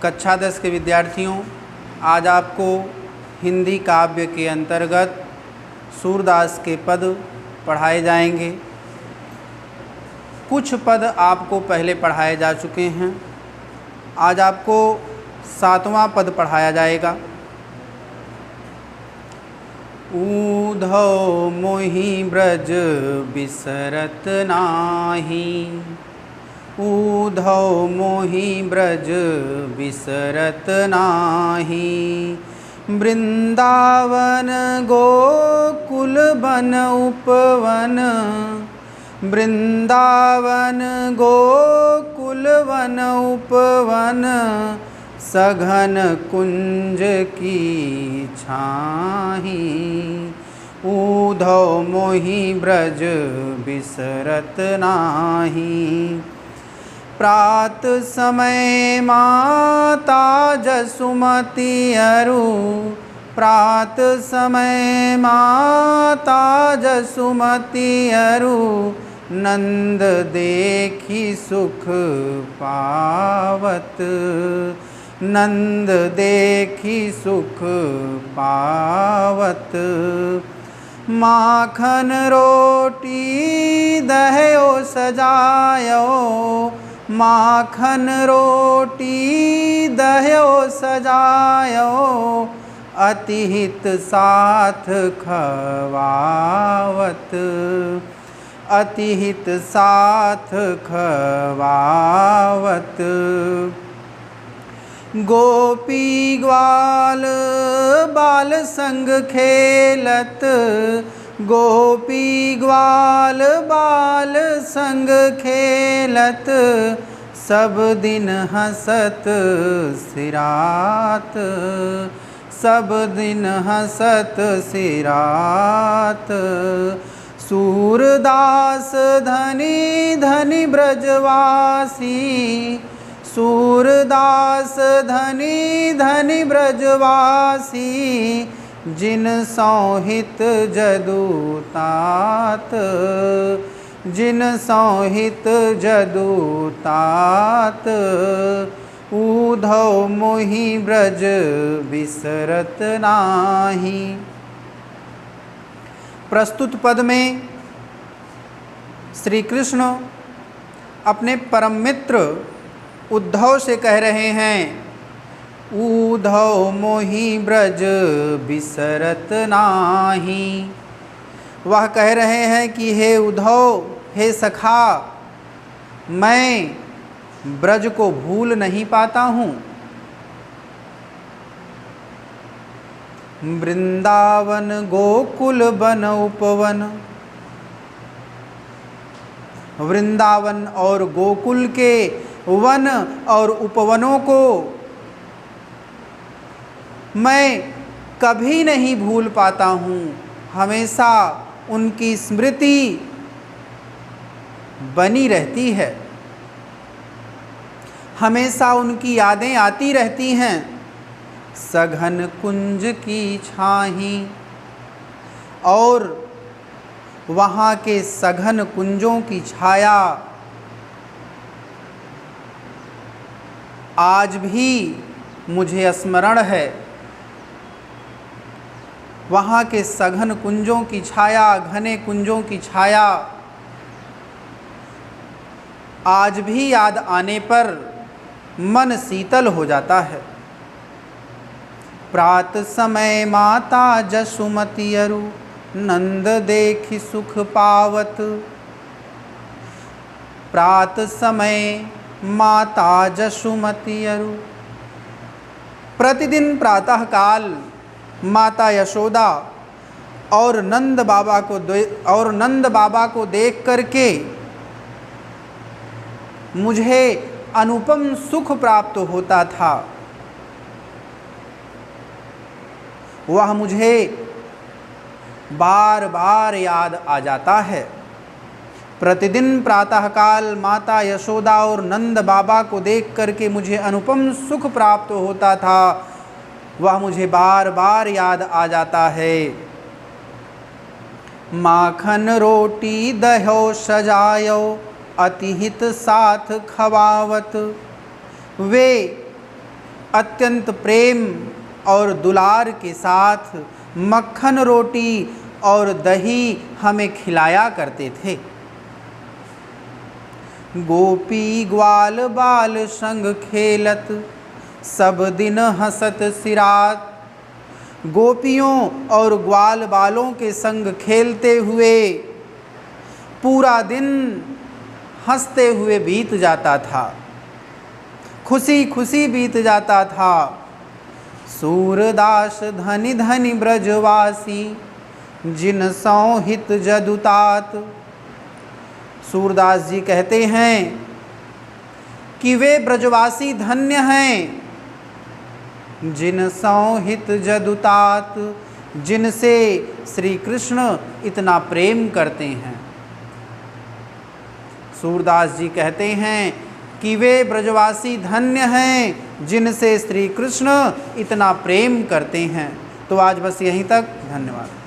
कक्षा 10 के विद्यार्थियों, आज आपको हिंदी काव्य के अंतर्गत सूरदास के पद पढ़ाए जाएंगे। कुछ पद आपको पहले पढ़ाए जा चुके हैं। आज आपको 7वां पद पढ़ाया जाएगा। ऊधव मोहि ब्रज बिसरत नाही, ऊधव मोहि ब्रज बिसरत नाही। वृंदावन गोकुल बन उपवन, वृंदावन गोकुल वन उपवन। सघन कुंज की छाही, ऊधव मोहि ब्रज बिसरत नाही। प्रात समय माता जसुमती अरु, प्रात समय माता जसुमती अरु। नंद देखी सुख पावत, नंद देखी सुख पावत। माखन रोटी दह्यो सजायो, माखन रोटी दह्यो सजायो। अति हित साथ खवावत, अति हित साथ खवावत। गोपी ग्वाल बाल संग खेलत, गोपी ग्वाल बाल संग खेलत। सब दिन हंसत सिरात, सब दिन हंसत सिरात। सूरदास धनी धनी ब्रजवासी, सूरदास धनी धनी ब्रजवासी। जिन संहित जदुतात, जिन संहित जदुतात। ऊधव मोहि ब्रज बिसरत नाही। प्रस्तुत पद में श्री कृष्ण अपने परम मित्र उद्धव से कह रहे हैं, ऊधव मोहि ब्रज बिसरत नाही। वह कह रहे हैं कि हे उद्धव, हे सखा, मैं ब्रज को भूल नहीं पाता हूँ। वृंदावन गोकुल बन उपवन, वृंदावन और गोकुल के वन और उपवनों को मैं कभी नहीं भूल पाता हूँ। हमेशा उनकी स्मृति बनी रहती है, हमेशा उनकी यादें आती रहती हैं। सघन कुंज की छाही, और वहाँ के सघन कुंजों की छाया आज भी मुझे स्मरण है। वहाँ के सघन कुंजों की छाया, घने कुंजों की छाया आज भी याद आने पर मन शीतल हो जाता है। प्रात समय माता जसुमती अरु, नंद देखि सुख पावत। प्रात समय माता जसुमती अरु। प्रतिदिन प्रातः काल माता यशोदा और नंद बाबा को देख करके मुझे अनुपम सुख प्राप्त होता था। वह मुझे बार बार याद आ जाता है। प्रतिदिन प्रातःकाल माता यशोदा और नंद बाबा को देख करके मुझे अनुपम सुख प्राप्त होता था। वह मुझे बार बार याद आ जाता है। माखन रोटी दह्यो सजायो, अतिहित साथ खवावत। वे अत्यंत प्रेम और दुलार के साथ मक्खन रोटी और दही हमें खिलाया करते थे। गोपी ग्वाल बाल संग खेलत, सब दिन हंसत सिरात। गोपियों और ग्वाल बालों के संग खेलते हुए पूरा दिन हंसते हुए बीत जाता था, खुशी खुशी बीत जाता था। सूरदास धनि धनि ब्रजवासी, जिन संहित जदुतात। सूरदास जी कहते हैं कि वे ब्रजवासी धन्य हैं, जिन संहित जदुतात, जिनसे श्री कृष्ण इतना प्रेम करते हैं। सूरदास जी कहते हैं कि वे ब्रजवासी धन्य हैं, जिनसे श्री कृष्ण इतना प्रेम करते हैं। तो आज बस यहीं तक, धन्यवाद।